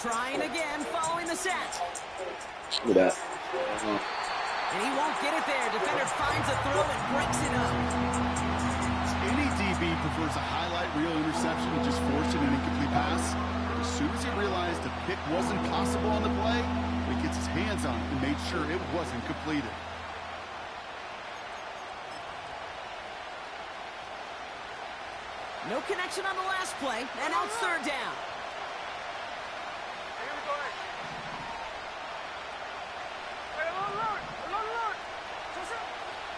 Trying again following the set. Look at that. And he won't get it there. Defender finds a throw and breaks it up. Any DB prefers a highlight reel interception to just forcing an incomplete pass. But as soon as he realized a pick wasn't possible on the play, he gets his hands on it and made sure it wasn't completed. No connection on the last play, and now it's third down.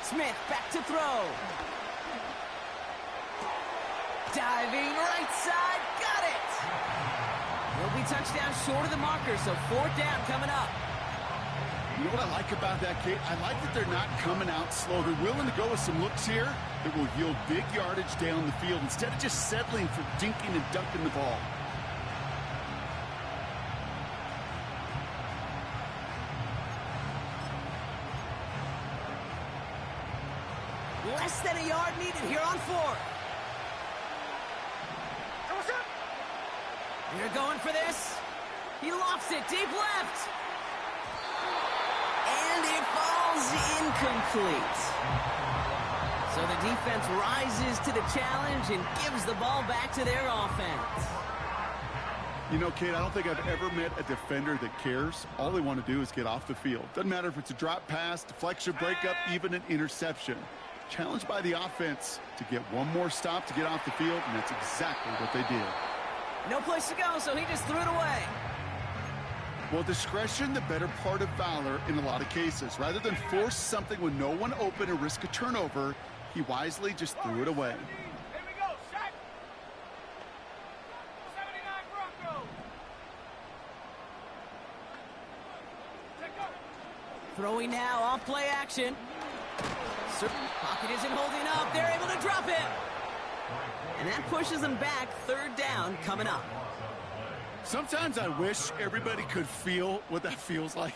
Smith back to throw. Diving right side, got it. Will be touchdown short of the marker, so fourth down coming up. You know what I like about that, Kate? I like that they're not coming out slow. They're willing to go with some looks here that will yield big yardage down the field instead of just settling for dinking and dunking the ball. Less than a yard needed here on fourth. You're going for this. He lofts it deep left. And it falls incomplete. So the defense rises to the challenge and gives the ball back to their offense. You know, Kate, I don't think I've ever met a defender that cares. All they want to do is get off the field. Doesn't matter if it's a drop pass, deflection, breakup, even an interception. Challenged by the offense to get one more stop to get off the field, and that's exactly what they did. No place to go, so he just threw it away. Well, discretion, the better part of valor in a lot of cases. Rather than force something with no one open and risk a turnover, he wisely just threw it away. Here we go, set. 79 Broncos. Throwing now, off play action. Pocket isn't holding up. They're able to drop him. And that pushes them back. Third down coming up. Sometimes I wish everybody could feel what that feels like.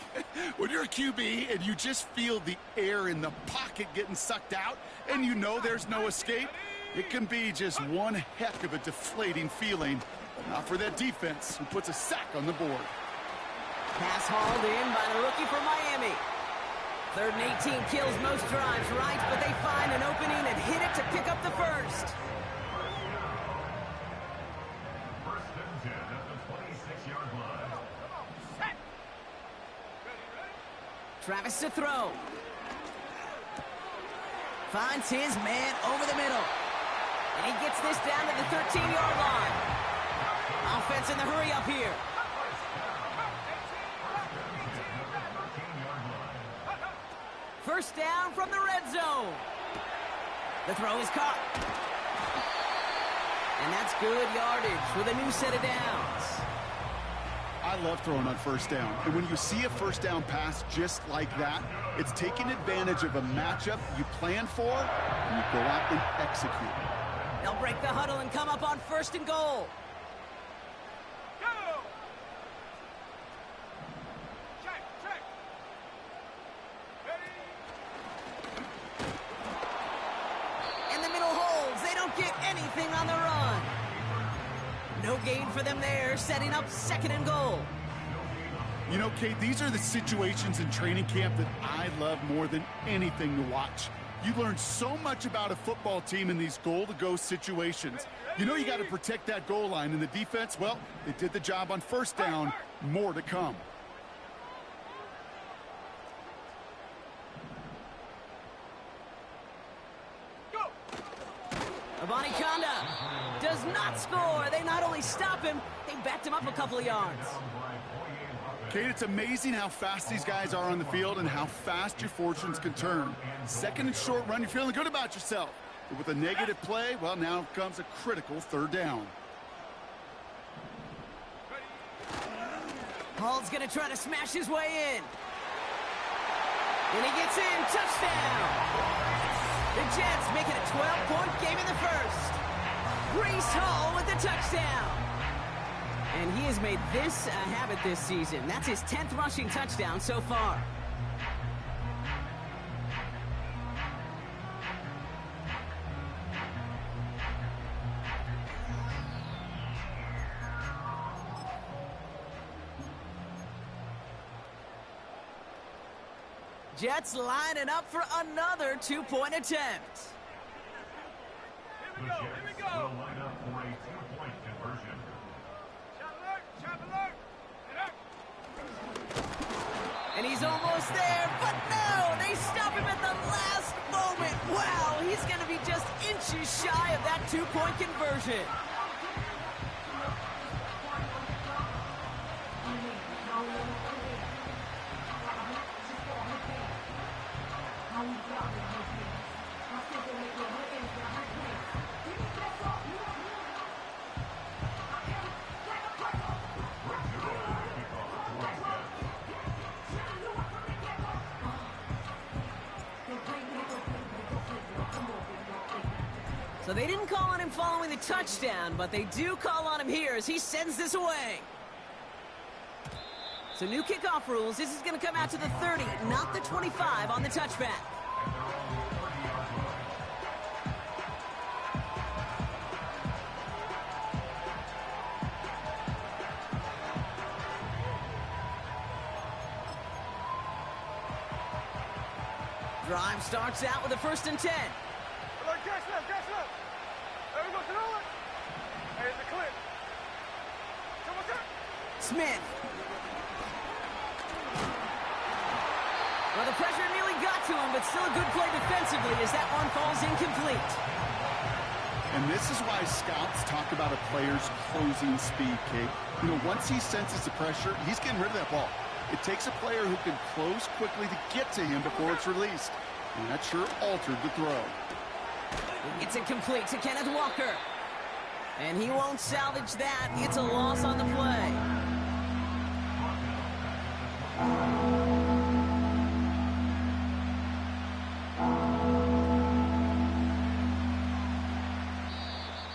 When you're a QB and you just feel the air in the pocket getting sucked out and you know there's no escape, it can be just one heck of a deflating feeling. Not for that defense who puts a sack on the board. Pass hauled in by the rookie from Miami. 3rd and 18 kills most drives right, but they find an opening and hit it to pick up the first. First and 10 at the 26-yard line. Travis to throw. Finds his man over the middle. And he gets this down to the 13-yard line. Offense in the hurry up here. First down from the red zone. The throw is caught. And that's good yardage with a new set of downs. I love throwing on first down. And when you see a first down pass just like that, it's taking advantage of a matchup you plan for, and you go out and execute. They'll break the huddle and come up on 1st and goal. Anything on the run. No gain for them there, setting up 2nd and goal. You know, Kate, these are the situations in training camp that I love more than anything to watch. You learn so much about a football team in these goal-to-go situations. You know you got to protect that goal line, and the defense, well, they did the job on first down. More to come. Abanikanda does not score. They not only stop him, they backed him up a couple of yards. Kate, it's amazing how fast these guys are on the field and how fast your fortunes can turn. 2nd and short run, you're feeling good about yourself. But with a negative play, well, now comes a critical 3rd down. Hall's going to try to smash his way in. And he gets in. Touchdown. The Jets make it a 12-point game in the first. Breece Hall with the touchdown. And he has made this a habit this season. That's his 10th rushing touchdown so far. Jets lining up for another two-point attempt. Here we The go, here Jets we go. will line up for a two-point conversion. Shot alert, shot alert. And he's almost there, but no! They stop him at the last moment. Wow, he's going to be just inches shy of that two-point conversion. So they didn't call on him following the touchdown, but they do call on him here as he sends this away. So new kickoff rules. This is going to come out to the 30, not the 25 on the touchback. Drive starts out with a 1st and 10. Alert, catch left, catch left. There we go, throw it. There's the clip. Come on, come. Smith. Well, the pressure nearly got to him, but still a good play defensively as that one falls incomplete. And this is why scouts talk about a player's closing speed, Kate. You know, once he senses the pressure, he's getting rid of that ball. It takes a player who can close quickly to get to him before it's released. And that sure altered the throw. It's incomplete to Kenneth Walker. And he won't salvage that. It's a loss on the play.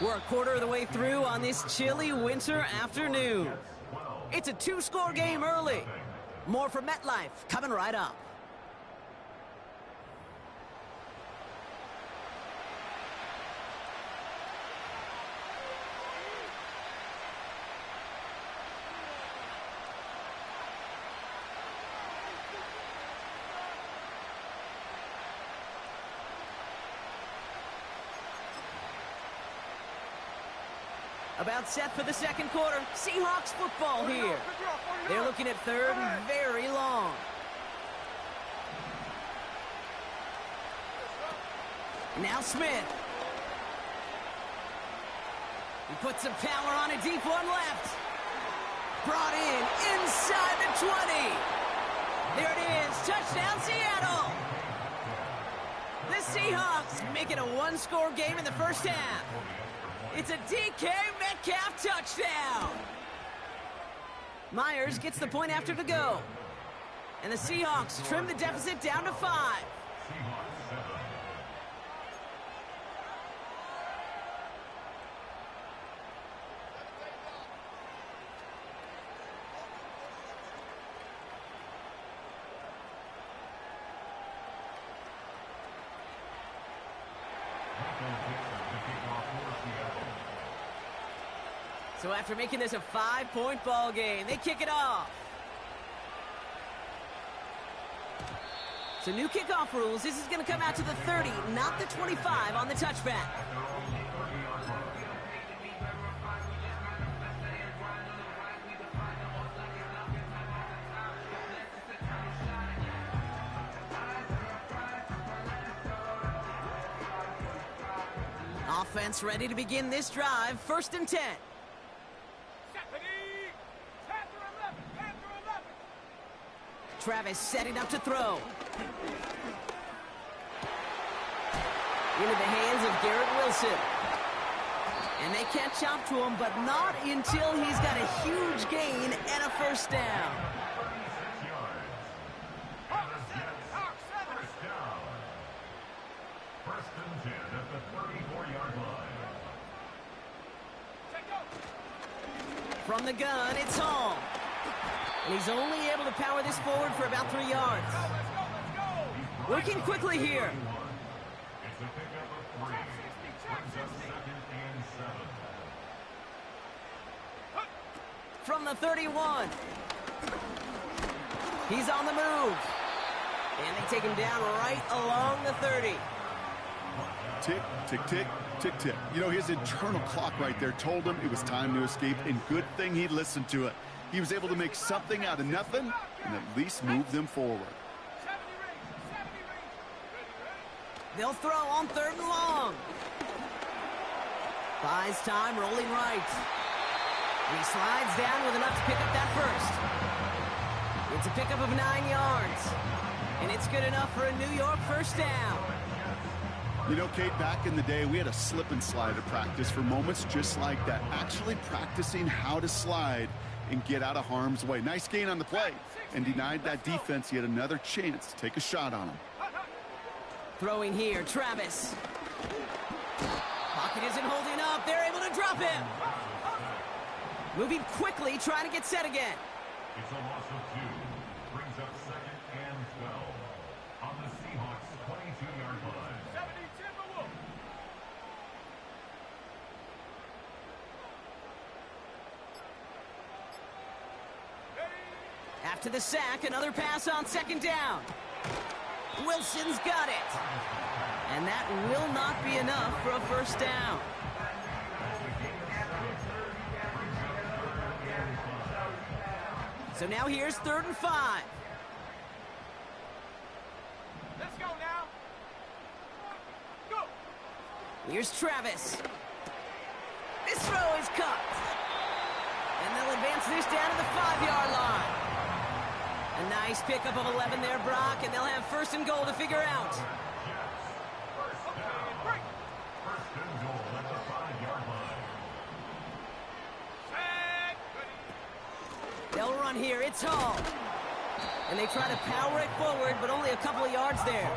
We're a quarter of the way through on this chilly winter afternoon. It's a two-score game early. More from MetLife coming right up. About set for the second quarter. Seahawks football here. They're looking at 3rd and very long. Now Smith. He puts some power on a deep one left. Brought in inside the 20. There it is. Touchdown, Seattle. The Seahawks make it a one-score game in the first half. It's a DK Metcalf touchdown. Myers gets the point after to go. And the Seahawks trim the deficit down to 5. So after making this a 5-point ball game, they kick it off. So new kickoff rules. This is going to come out to the 30, not the 25 on the touchback. Offense ready to begin this drive. 1st and 10. Travis setting up to throw. Into the hands of Garrett Wilson. And they catch up to him, but not until he's got a huge gain and a 1st down. From the gun, it's Hall. And he's only able to power this forward for about 3 yards. Working quickly here. It's a pickup of 3. Brings up 2nd and 7. From the 31. He's on the move. And they take him down right along the 30. Tick, tick, tick, tick, tick. You know, his internal clock right there told him it was time to escape, and good thing he listened to it. He was able to make something out of nothing and at least move them forward. They'll throw on 3rd and long. Buys time, rolling right. And he slides down with enough to pick up that first. It's a pickup of 9 yards. And it's good enough for a New York first down. You know, Kate, back in the day, we had a slip and slide at practice for moments just like that. Actually practicing how to slide and get out of harm's way. Nice gain on the play, and denied that defense yet another chance to take a shot on him. Throwing here, Travis. Pocket isn't holding up. They're able to drop him. Moving quickly, trying to get set again. It's a loss of 2. Brings up 2nd and 12 on the Seahawks' 22-yard line. 70 Timberwolves. After the sack, another pass on 2nd down. Wilson's got it. And that will not be enough for a first down. So now here's 3rd and 5. Let's go now. Go. Here's Travis. This throw is cut. And they'll advance this down to the 5-yard line. A nice pickup of 11 there, Brock, and they'll have 1st and goal to figure out. First and goal at the 5-yard line. They'll run here. It's Hall. And they try to power it forward, but only a couple of yards there.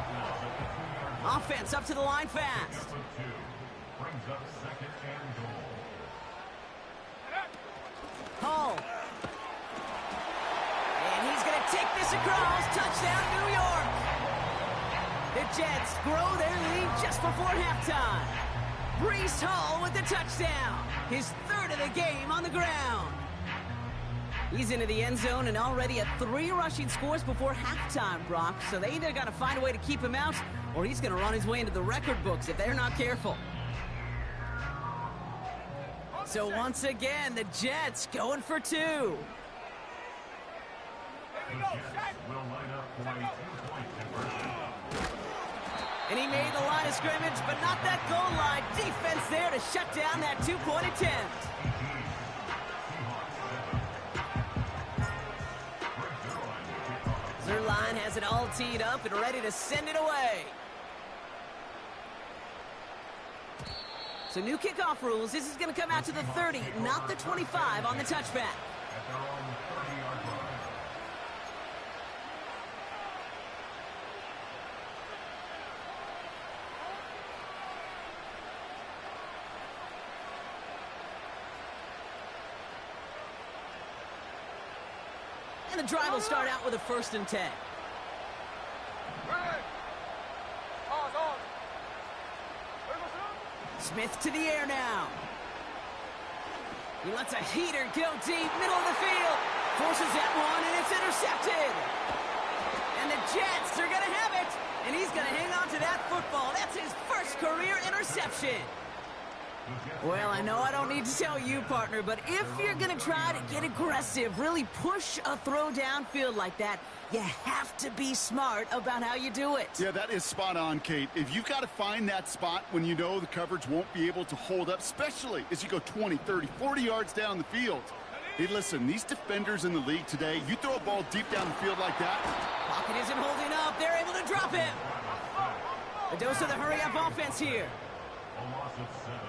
Offense up to the line fast. Brings up 2nd and goal. Hall. And he's going to take this across. Touchdown, New York. The Jets grow their lead just before halftime. Breece Hall with the touchdown. His 3rd of the game on the ground. He's into the end zone and already at 3 rushing scores before halftime, Brock. So they either got to find a way to keep him out, or he's going to run his way into the record books if they're not careful. So once again, the Jets going for 2. The Jets will line up for a 2-point conversion. And he made the line of scrimmage, but not that goal line. Defense there to shut down that 2-point attempt. Zerline has it all teed up and ready to send it away. So new kickoff rules. This is going to come out to the 30, not the 25 on the touchback. At their own 30-yard line. And the drive will start out with a 1st and 10. Smith to the air now. He lets a heater go deep, middle of the field. Forces that one, and it's intercepted. And the Jets are going to have it. And he's going to hang on to that football. That's his 1st career interception. Well, I know I don't need to tell you, partner, but if you're going to try to get aggressive, really push a throw downfield like that, you have to be smart about how you do it. Yeah, that is spot on, Kate. If you've got to find that spot when you know the coverage won't be able to hold up, especially as you go 20, 30, 40 yards down the field. Hey, listen, these defenders in the league today, you throw a ball deep down the field like that. Pocket isn't holding up. They're able to drop him. A dose of the hurry-up offense here. A loss of 7.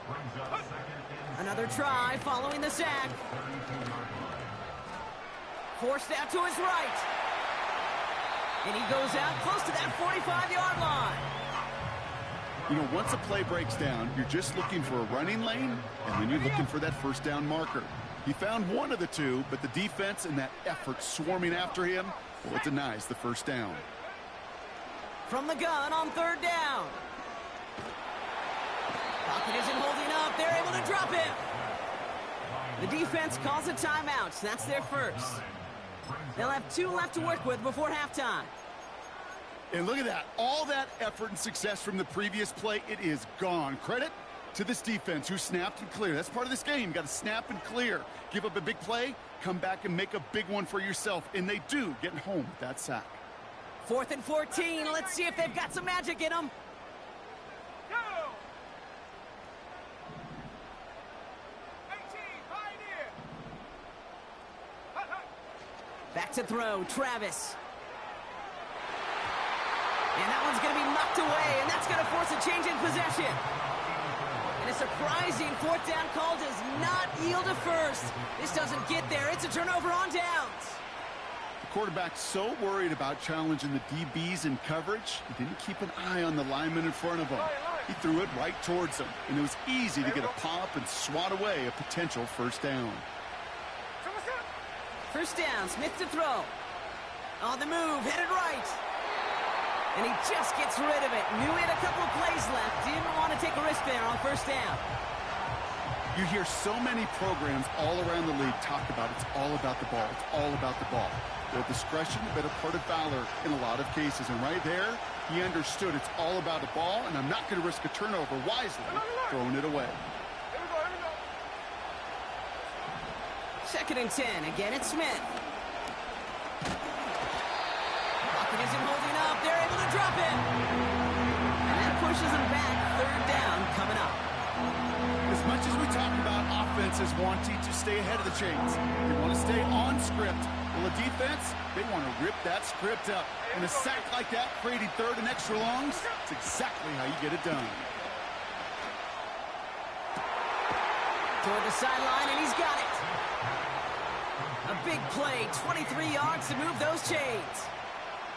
Brings up 2nd and Another try following the sack. 32-yard line. Forced out to his right. And he goes out close to that 45-yard line. You know, once a play breaks down, you're just looking for a running lane, and then you're looking for that 1st down marker. He found one of the two, but the defense and that effort swarming after him, well, it denies the 1st down. From the gun on 3rd down. Pocket isn't holding up. They're able to drop him. The defense calls a timeout. That's their 1st. They'll have 2 left to work with before halftime. And look at that. All that effort and success from the previous play, it is gone. Credit to this defense who snapped and cleared. That's part of this game. You got to snap and clear. Give up a big play, come back and make a big one for yourself. And they do, getting home with that sack. 4th and 14. Let's see if they've got some magic in them. Go! 18, Pioneer! Hut, hut. Back to throw, Travis. And that one's going to be knocked away, and that's going to force a change in possession. And a surprising 4th down call does not yield a first. This doesn't get there. It's a turnover on downs. The quarterback's so worried about challenging the DBs in coverage, he didn't keep an eye on the lineman in front of him. He threw it right towards him, and it was easy to get a pop and swat away a potential first down. First down, Smith to throw. On the move, headed right. And he just gets rid of it. Knew he had a couple of plays left. Didn't want to take a risk there on first down. You hear so many programs all around the league talk about it's all about the ball. It's all about the ball. Well, discretion, a better part of valor in a lot of cases. And right there, he understood it's all about the ball, and I'm not going to risk a turnover wisely, throwing it away. Here we go, here we go. 2nd and 10. Again, it's Smith. Pocket isn't holding up. They're able to drop it. And that pushes them back. 3rd down coming up. As much as we talk about offenses wanting to stay ahead of the chains, they want to stay on script. Well, the defense, they want to rip that script up. And a sack like that, creating 3rd and extra longs, it's exactly how you get it done. Toward the sideline, and he's got it. A big play, 23 yards to move those chains.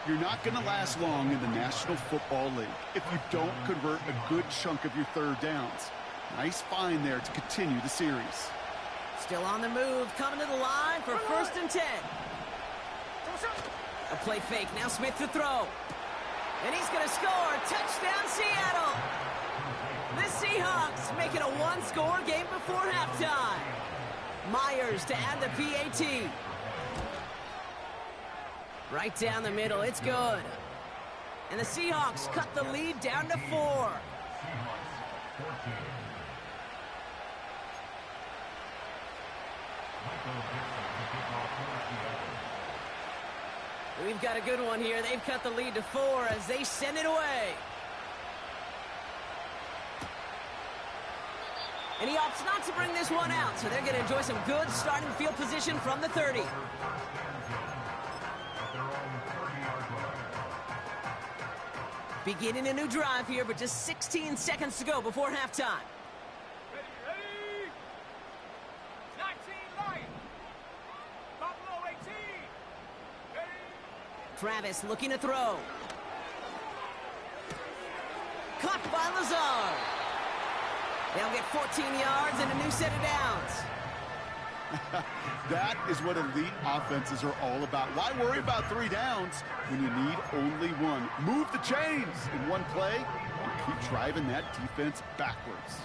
You're not going to last long in the National Football League if you don't convert a good chunk of your 3rd downs. Nice find there to continue the series. Still on the move, coming to the line for 1st and 10. A play fake, now Smith to throw. And he's going to score. Touchdown, Seattle. The Seahawks make it a one-score game before halftime. Myers to add the PAT. Right down the middle, it's good. And the Seahawks cut the lead down to 4. We've got a good one here. They've cut the lead to 4 as they send it away. And he opts not to bring this one out, so they're going to enjoy some good starting field position from the 30. Beginning a new drive here, but just 16 seconds to go before halftime. Ready? 19 Lions. Buffalo 18. Ready? Travis looking to throw. Caught by Lazard. They'll get 14 yards and a new set of downs. That is what elite offenses are all about. Why worry about 3 downs when you need only one? Move the chains in one play and keep driving that defense backwards.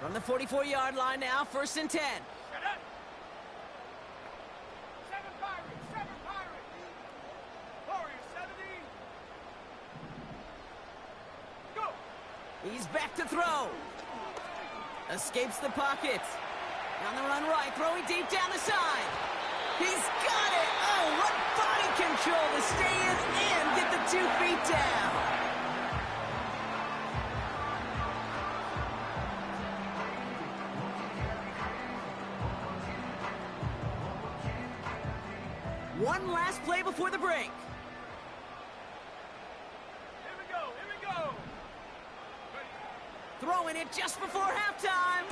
From the 44-yard line now, 1st and 10. Shut up. 7 Pirates. 7 Pirates. Warriors 70. Go. He's back to throw. Escapes the pocket. On the run right, throwing deep down the side. He's got it! Oh, what body control to stay in and get the 2 feet down. One last play before the break. Here we go. Here we go. Ready. Throwing it just before halftime.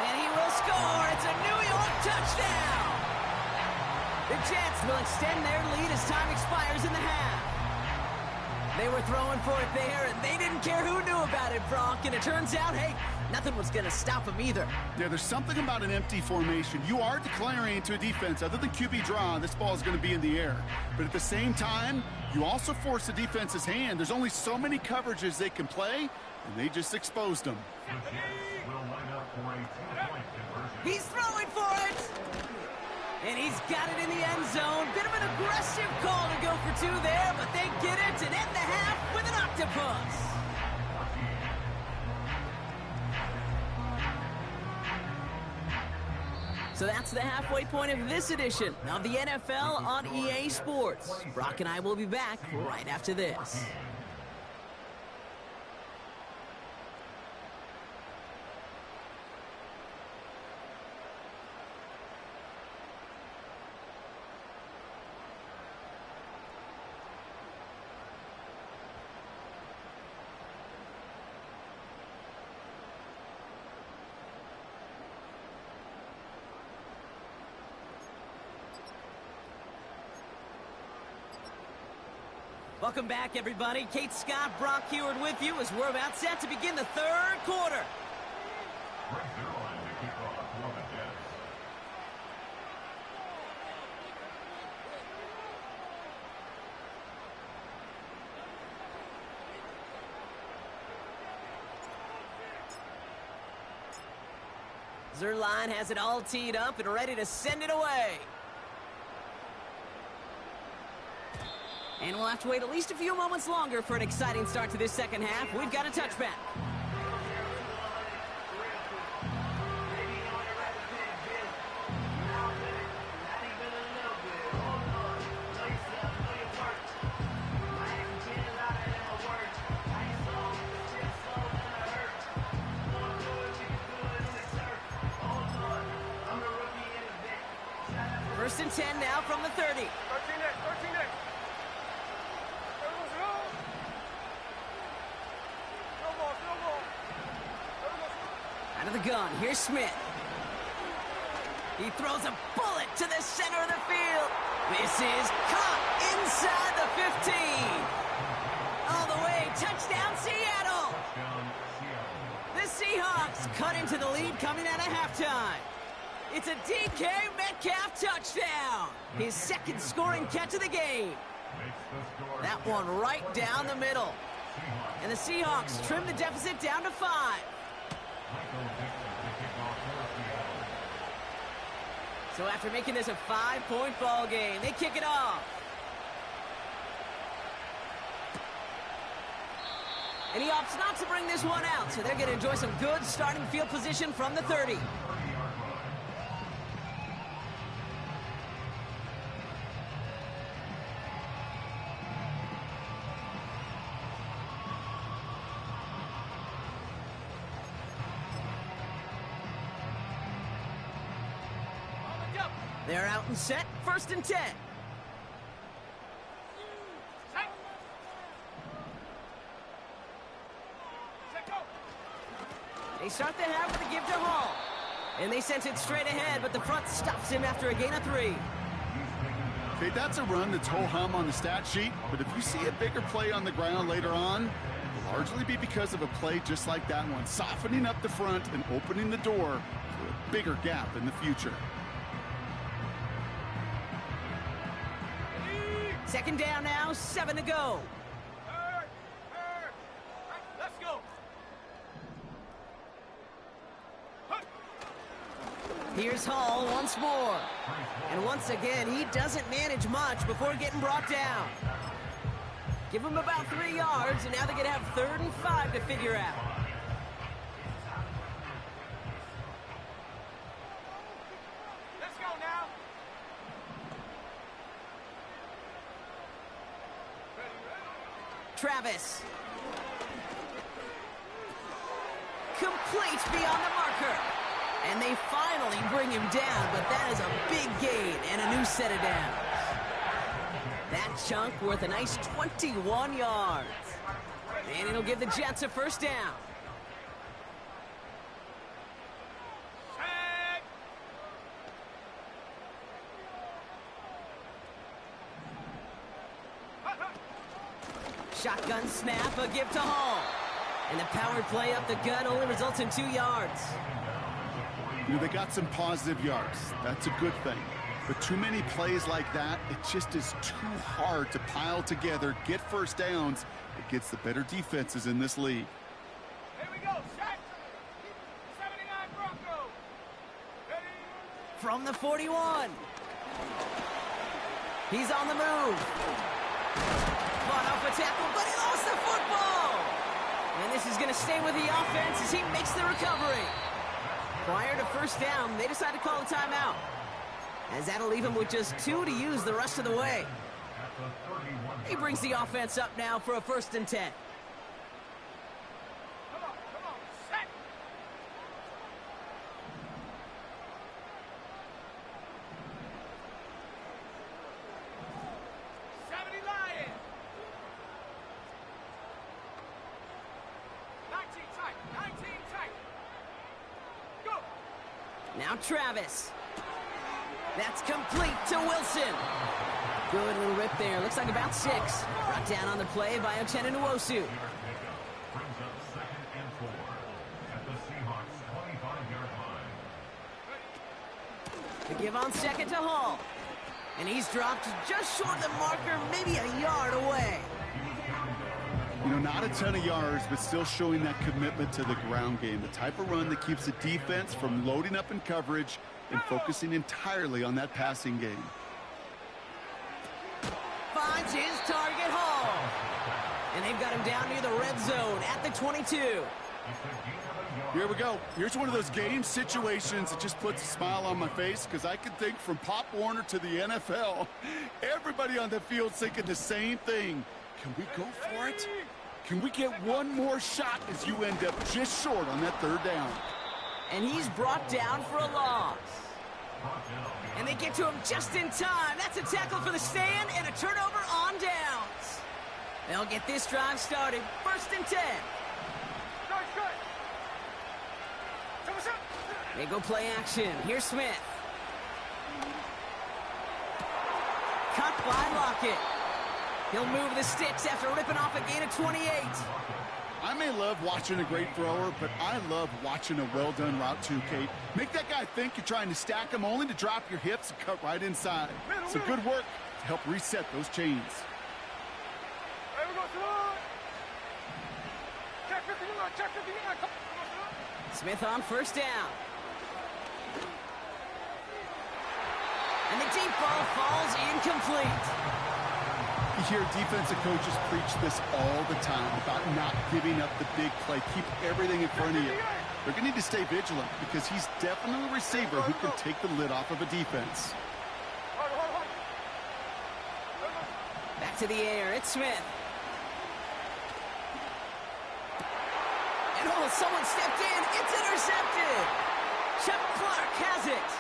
And he will score. It's a New York touchdown. The Jets will extend their lead as time expires in the half. They were throwing for it there, and they didn't care who knew about it, Brock. And it turns out, hey, nothing was going to stop them either. Yeah, there's something about an empty formation. You are declaring to a defense, other than QB draw, this ball is going to be in the air. But at the same time, you also force the defense's hand. There's only so many coverages they can play, and they just exposed them. Will line up for a 2-point conversion. He's throwing for it. And he's got it in the end zone. Bit of an aggressive call to go for 2 there, but they get it and end the half with an octopus. So that's the halfway point of this edition of the NFL on EA Sports. Brock and I will be back right after this. Welcome back, everybody. Kate Scott, Brock Heward with you as we're about set to begin the third quarter. Brings their line to kick off for the Jets. Zerline has it all teed up and ready to send it away. And we'll have to wait at least a few moments longer for an exciting start to this second half. We've got a touchback. First and 10 now from the 30. 13 next. Out of the gun, here's Smith. He throws a bullet to the center of the field. This is caught inside the 15. All the way, touchdown Seattle. The Seahawks cut into the lead coming out of halftime. It's a DK Metcalf touchdown. His second scoring catch of the game. That one right down the middle. And the Seahawks trim the deficit down to 5. So after making this a 5-point ball game, they kick it off. And he opts not to bring this one out, so they're going to enjoy some good starting field position from the 30. They're out and set, first and 10. They start the half with a give to Hall. And they sent it straight ahead, but the front stops him after a gain of 3. Okay, that's a run that's ho-hum on the stat sheet, but if you see a bigger play on the ground later on, it'll largely be because of a play just like that one, softening up the front and opening the door for a bigger gap in the future. Second down now, 7 to go. Let's go. Here's Hall once more. And once again, he doesn't manage much before getting brought down. Give him about 3 yards, and now they're going to have 3rd and 5 to figure out. Let's go now. Travis. Complete beyond the marker. And they finally bring him down, but that is a big gain and a new set of downs. That chunk worth a nice 21 yards. And it'll give the Jets a first down. Shotgun snap, a give to Hall. And the power play up the gut only results in 2 yards. You know, they got some positive yards. That's a good thing. But too many plays like that, it just is too hard to pile together, get first downs. It gets the better defenses in this league. Here we go. Set. 79 Broncos. Ready. From the 41. He's on the move. Fought off a tackle, but he lost the football. And this is going to stay with the offense as he makes the recovery. Prior to first down, they decide to call a timeout, as that'll leave him with just 2 to use the rest of the way. He brings the offense up now for a 1st and 10. Come on, set. Lion. 19 tight. Go. Now Travis. That's complete to Wilson. Good little rip there. Looks like about 6. Brought down on the play by Uchenna Nwosu. Brings up 2nd and 4 at the Seahawks 25-yard line. The give on 2nd to Hall. And he's dropped just short of the marker, maybe a yard away. You know, not a ton of yards, but still showing that commitment to the ground game. The type of run that keeps the defense from loading up in coverage and focusing entirely on that passing game. Finds his target, Hall. And they've got him down near the red zone at the 22. Here we go. Here's one of those game situations that just puts a smile on my face, because I can think from Pop Warner to the NFL. Everybody on the field's thinking the same thing. Can we go for it? Can we get one more shot as you end up just short on that 3rd down? And he's brought down for a loss. And they get to him just in time. That's a tackle for the stand and a turnover on downs. They'll get this drive started. 1st and 10. They go play action. Here's Smith. Cut by Lockett. He'll move the sticks after ripping off a gain of 28. I may love watching a great thrower, but I love watching a well-done route too, Kate. Make that guy think you're trying to stack him only to drop your hips and cut right inside. Some good work to help reset those chains. Hey, we go to check 59. Smith on 1st down. And the deep ball falls incomplete. You hear defensive coaches preach this all the time about not giving up the big play. Keep everything in front of you. They're going to need to stay vigilant, because he's definitely a receiver who can take the lid off of a defense. Back to the air. It's Smith. And someone stepped in. It's intercepted. Chuck Clark has it.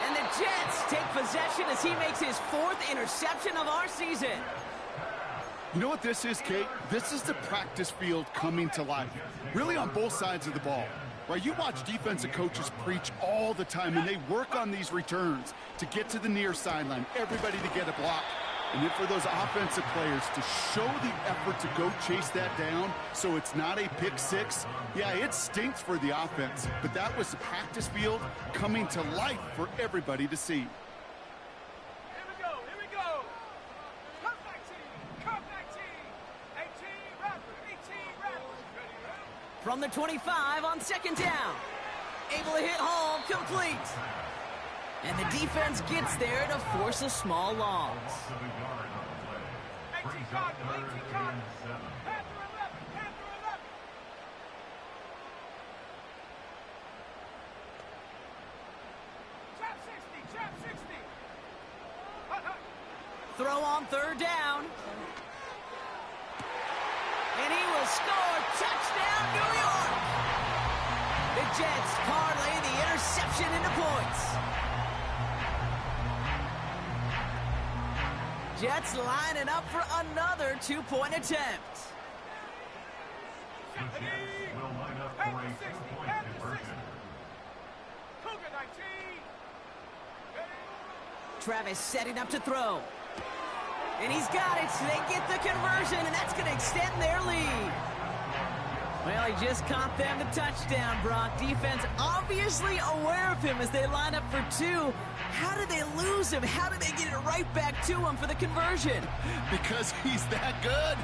And the Jets take possession as he makes his 4th interception of our season. You know what this is, Kate? This is the practice field coming to life. Really on both sides of the ball. Right? You watch defensive coaches preach all the time, and they work on these returns to get to the near sideline, everybody to get a block. And then for those offensive players to show the effort to go chase that down so it's not a pick 6, yeah, it stinks for the offense. But that was the practice field coming to life for everybody to see. Here we go. Comeback team. 18 Raptors. From the 25 on 2nd down. Able to hit Hall, complete. And the defense gets there to force a small loss. 18 Panther 11. Trap 60. Throw on 3rd down. And he will score. Touchdown, New York. The Jets parlay the interception into points. Jets lining up for another 2-point attempt. The Jets will line up for a 2-point conversion. Cougar 19. Travis setting up to throw. And he's got it. They get the conversion, and that's going to extend their lead. Well, he just caught them the touchdown, Brock. Defense obviously aware of him as they line up for two. How did they lose him? How did they get it right back to him for the conversion? Because he's that good.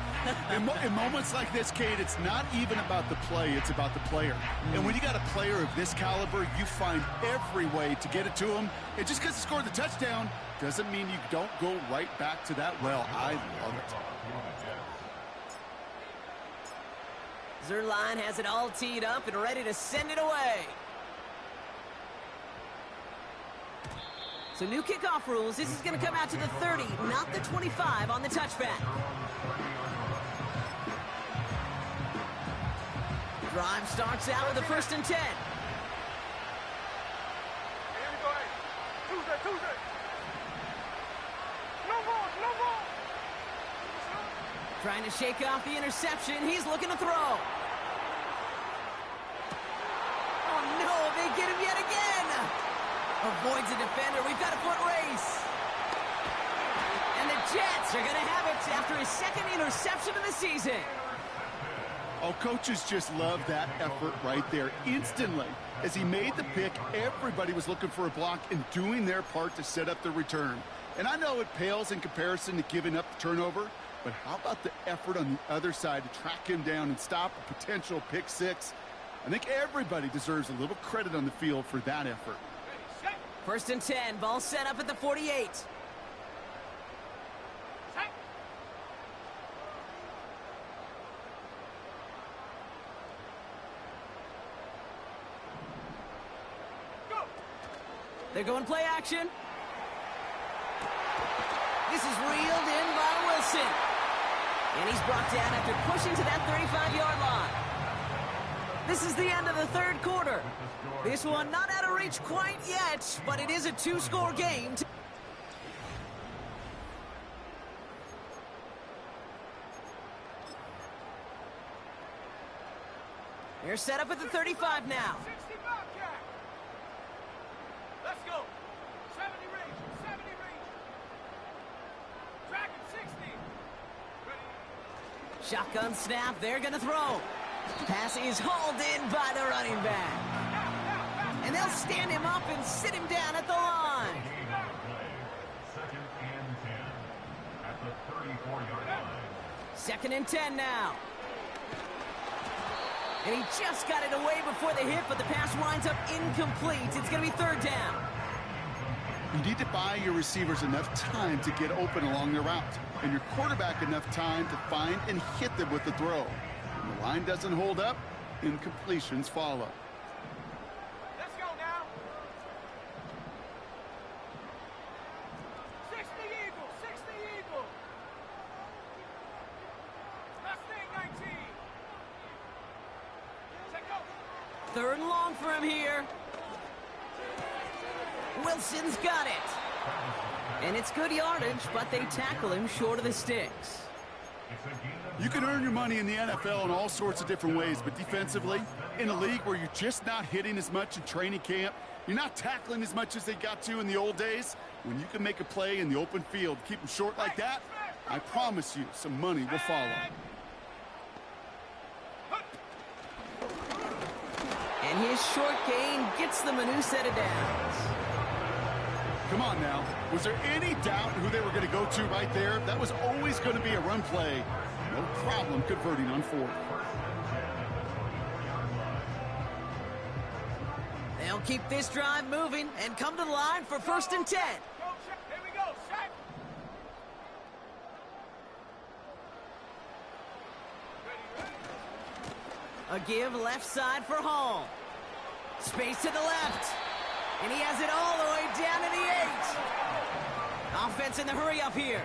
In moments like this, Kate, it's not even about the play, it's about the player. And when you got a player of this caliber, you find every way to get it to him. And just because he scored the touchdown doesn't mean you don't go right back to that well. I love it. Zuerlein has it all teed up and ready to send it away. So new kickoff rules. This is going to come out to the 30, not the 25 on the touchback. Drive starts out with a 1st and 10. Here we go, hey. Tuesday. No more. Trying to shake off the interception. He's looking to throw. Oh, no, they get him yet again. Avoids a defender. We've got a foot race. And the Jets are going to have it after his 2nd interception of the season. Oh, coaches just love that effort right there. Instantly, as he made the pick, everybody was looking for a block and doing their part to set up the return. And I know it pales in comparison to giving up the turnover, but how about the effort on the other side to track him down and stop a potential pick six? I think everybody deserves a little credit on the field for that effort. 1st and 10, ball set up at the 48. They're going play action. This is reeled in by Wilson. And he's brought down after pushing to that 35-yard line. This is the end of the 3rd quarter. This one not out of reach quite yet, but it is a 2-score game. They're set up at the 35 now. 60 Bobcat. Let's go. 70 range. Tracking 60. Ready. Shotgun snap. They're going to throw. Pass is hauled in by the running back. And they'll stand him up and sit him down at the line. 2nd and 10 at the 34-yard line. 2nd and 10 now. And he just got it away before the hit, but the pass winds up incomplete. It's going to be 3rd down. You need to buy your receivers enough time to get open along their route, and your quarterback enough time to find and hit them with the throw. When the line doesn't hold up, incompletions follow. Let's go now. 60 Eagle. Mustang 19. Check out. 3rd and long for him here. Wilson's got it. And it's good yardage, but they tackle him short of the sticks. You can earn your money in the NFL in all sorts of different ways, but defensively, in a league where you're just not hitting as much in training camp, you're not tackling as much as they got to in the old days, when you can make a play in the open field, keep them short like that, I promise you some money will follow. And his short gain gets them a new set of downs. Come on now. Was there any doubt who they were going to go to right there? That was always going to be a run play. No problem converting on 4th. They'll keep this drive moving and come to the line for 1st and 10. Here we go. Shaq. A give left side for Hall. Space to the left. And he has it all the way down to the 8. Offense in the hurry up here.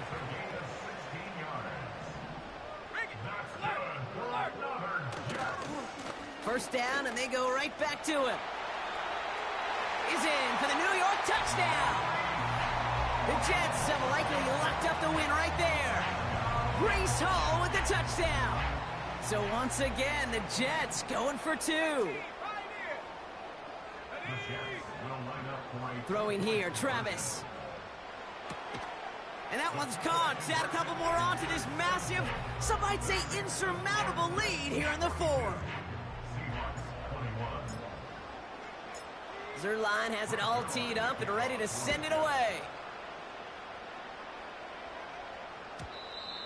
1st down, and they go right back to him. He's in for the New York touchdown. The Jets have likely locked up the win right there. Breece Hall with the touchdown. So once again, the Jets going for 2. Throwing here, Travis. And that one's caught. Add a couple more on to this massive, some might say insurmountable lead here in the 4th. Zerline has it all teed up and ready to send it away.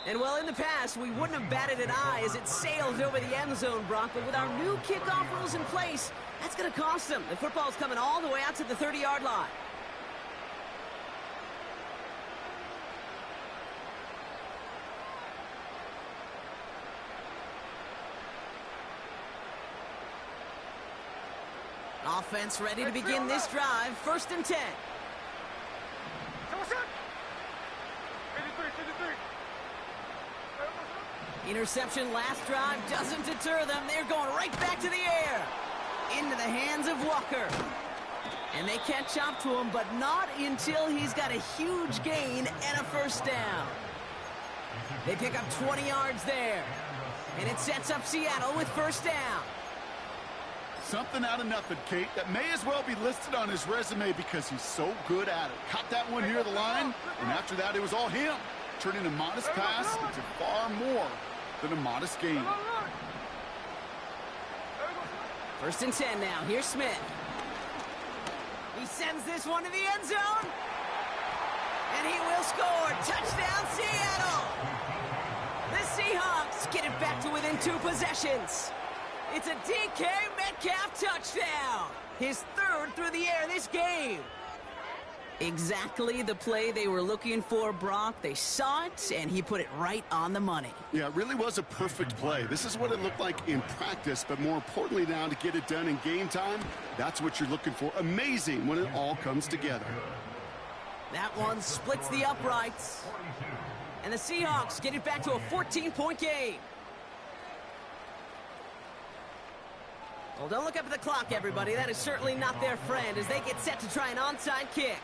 And well, in the past, we wouldn't have batted an eye as it sailed over the end zone, Brock. But with our new kickoff rules in place, that's going to cost them. The football's coming all the way out to the 30-yard line. Offense ready to begin this drive. 1st and 10. Interception last drive doesn't deter them. They're going right back to the air. Into the hands of Walker. And they catch up to him, but not until he's got a huge gain and a 1st down. They pick up 20 yards there. And it sets up Seattle with 1st down. Something out of nothing, Kate, that may as well be listed on his resume because he's so good at it. Caught that one near the line, and after that, it was all him. Turning a modest pass into far more than a modest gain. 1st and 10 now. Here's Smith. He sends this one to the end zone. And he will score. Touchdown, Seattle. The Seahawks get it back to within 2 possessions. It's a DK Metcalf touchdown. His 3rd through the air this game. Exactly the play they were looking for, Brock. They saw it, and he put it right on the money. Yeah, it really was a perfect play. This is what it looked like in practice, but more importantly now, to get it done in game time, that's what you're looking for. Amazing when it all comes together. That one splits the uprights. And the Seahawks get it back to a 14-point game. Well, don't look up at the clock, everybody. That is certainly not their friend as they get set to try an onside kick.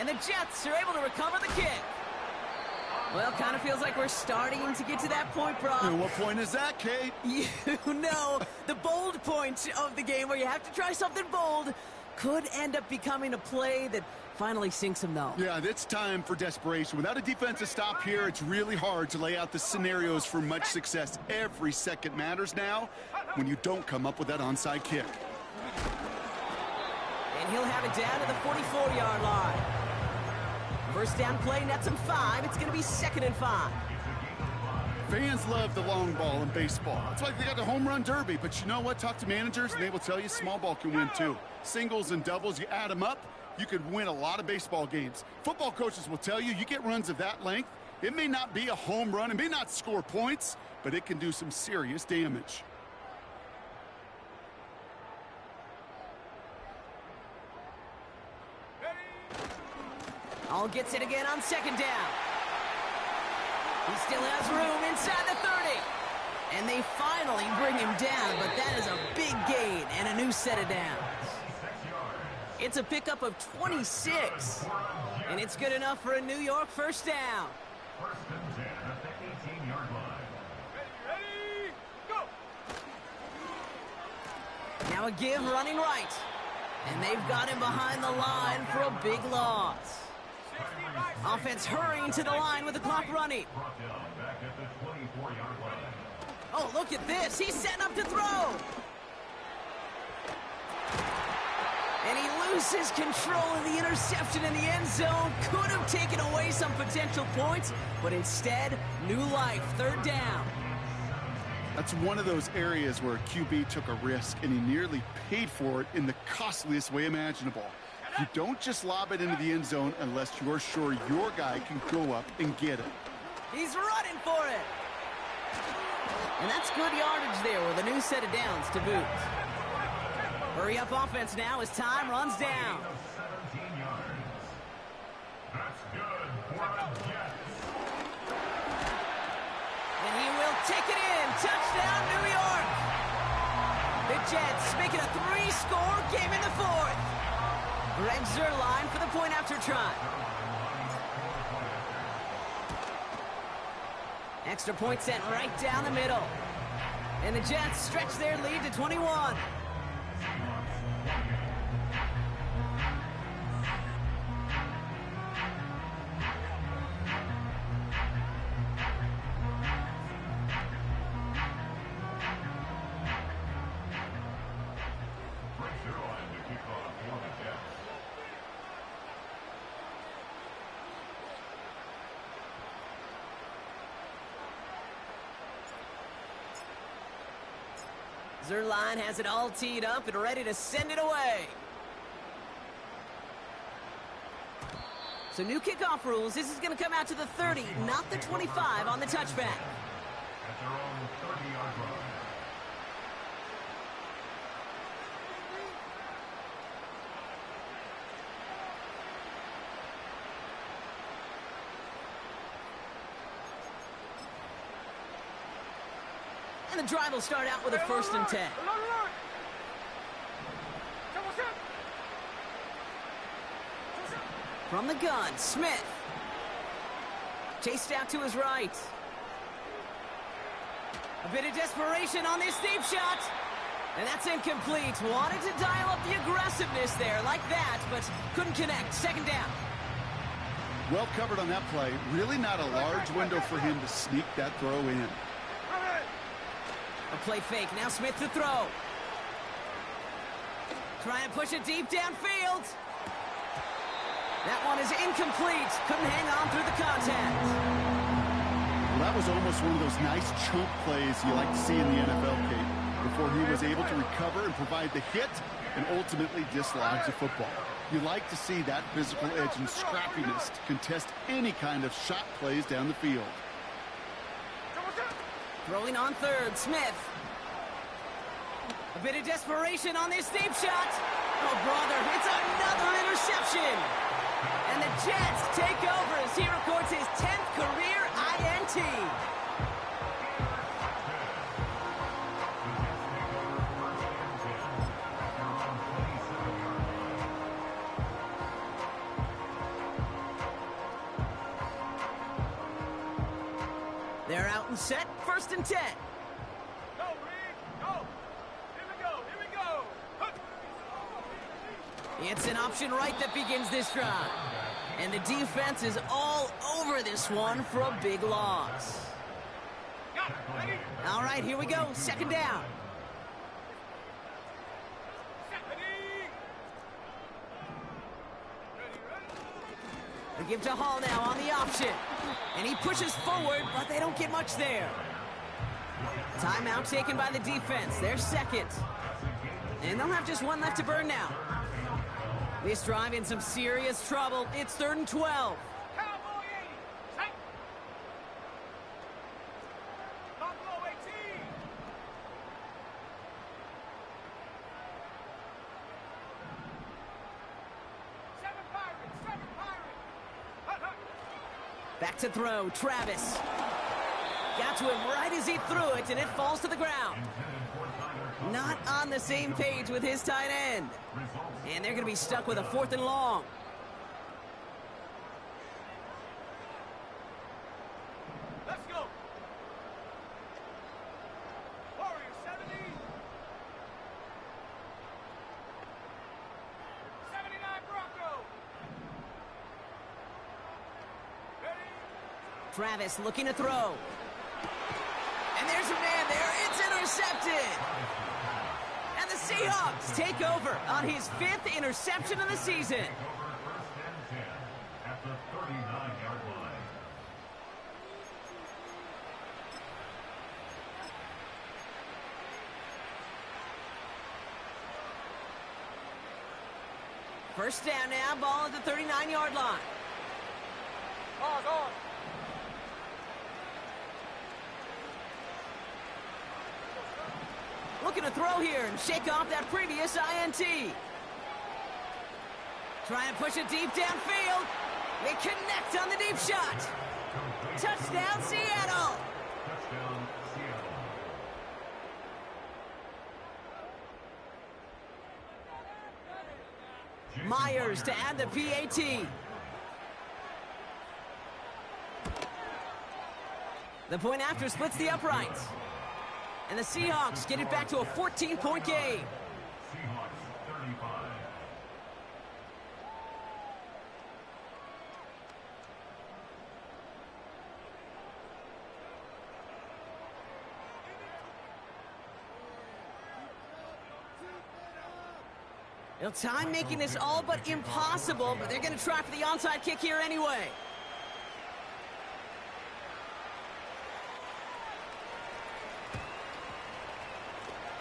And the Jets are able to recover the kick. Well, kind of feels like we're starting to get to that point, Brock. And what point is that, Kate? You know, the bold point of the game where you have to try something bold could end up becoming a play that finally sinks him, though. Yeah, it's time for desperation. Without a defensive stop here, it's really hard to lay out the scenarios for much success. Every second matters now when you don't come up with that onside kick. And he'll have it down to the 44-yard line. 1st down play, nets him 5. It's going to be 2nd and 5. Fans love the long ball in baseball. It's like they got the home run derby. But you know what? Talk to managers, and they will tell you small ball can win, too. Singles and doubles, you add them up, you could win a lot of baseball games. Football coaches will tell you, you get runs of that length, it may not be a home run, it may not score points, but it can do some serious damage. All gets it again on 2nd down. He still has room inside the 30. And they finally bring him down, but that is a big gain and a new set of downs. It's a pickup of 26. And it's good enough for a New York 1st down. 1st and 10 at the 18-yard line. Ready, go! Now a give running right. And they've got him behind the line for a big loss. Offense hurrying to the line with the clock running. Brought down back at the 24-yard line. Oh, look at this. He's setting up to throw. And he loses control of the interception in the end zone. Could have taken away some potential points, but instead, new life, 3rd down. That's one of those areas where a QB took a risk, and he nearly paid for it in the costliest way imaginable. You don't just lob it into the end zone unless you're sure your guy can go up and get it. He's running for it. And that's good yardage there with a new set of downs to boot. Hurry up offense now as time runs down. 17 yards. That's good for the Jets. And he will take it in. Touchdown, New York. The Jets making a 3-score game in the 4th. Greg Zerline for the point after try. Extra point sent right down the middle. And the Jets stretch their lead to 21. Zerline has it all teed up and ready to send it away. So new kickoff rules. This is going to come out to the 30, not the 25 on the touchback. At their own 30-yard line. And the drive will start out with a 1st and 10. From the gun, Smith. Chased out to his right. A bit of desperation on this deep shot. And that's incomplete. Wanted to dial up the aggressiveness there like that, but couldn't connect. 2nd down. Well covered on that play. Really not a large window for him to sneak that throw in. A play fake. Now Smith to throw. Trying to push it deep downfield. That one is incomplete. Couldn't hang on through the contact. Well, that was almost one of those nice chunk plays you like to see in the NFL, Kate, before he was able to recover and provide the hit and ultimately dislodge the football. You like to see that physical edge and scrappiness to contest any kind of shot plays down the field. Throwing on 3rd, Smith. A bit of desperation on this deep shot. Oh, brother, it's another interception. And the Jets take over as he records his 10th career INT. They're out and set, 1st and 10. Go, Reed, go. Here we go, here we go. It's an option right that begins this drive. And the defense is all over this one for a big loss. All right, here we go, 2nd down. They give to Hall now on the option. And he pushes forward, but they don't get much there. Timeout taken by the defense. They're 2nd. And they'll have just one left to burn now. This drive in some serious trouble. It's 3rd and 12. Cowboy 80. Set. Buffalo 18. Seven Pirates. Back to throw, Travis. Got to him right as he threw it, and it falls to the ground. Not on the same page with his tight end. And they're going to be stuck with a 4th and long. Let's go. Warriors 70. 79 Bronco. Ready? Travis looking to throw. And there's a man there. It's intercepted. And the Seahawks take over on his 5th interception of the season. Take over 1st and 10 at the 39-yard line. First down now, ball at the 39-yard line. Pause on. Looking to throw here and shake off that previous INT. Try and push it deep downfield. They connect on the deep shot. Touchdown, Seattle. Touchdown, Seattle. Myers to add the PAT. The point after splits the uprights. And the Seahawks get it back to a 14-point game. Seahawks 35. You know, time making this all but impossible, but they're going to try for the onside kick here anyway.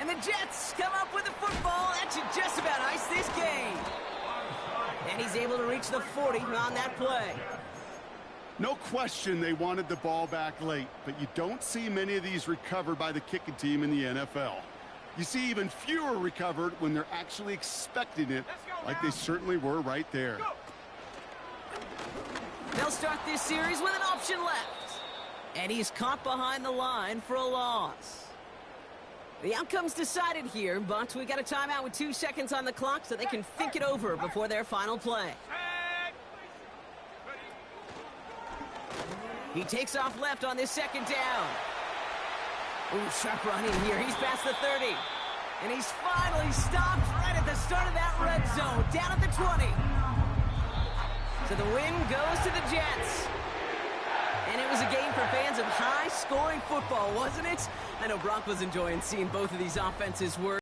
And the Jets come up with the football. That should just about ice this game. And he's able to reach the 40 on that play. No question they wanted the ball back late, but you don't see many of these recovered by the kicking team in the NFL. You see even fewer recovered when they're actually expecting it, like they certainly were right there. They'll start this series with an option left. And he's caught behind the line for a loss. The outcome's decided here, but we got a timeout with 2 seconds on the clock so they can think it over before their final play. He takes off left on this second down. Ooh, sharp run in here. He's past the 30. And he's finally stopped right at the start of that red zone, down at the 20. So the win goes to the Jets. And it was a game for fans of high-scoring football, wasn't it? I know Brock was enjoying seeing both of these offenses work.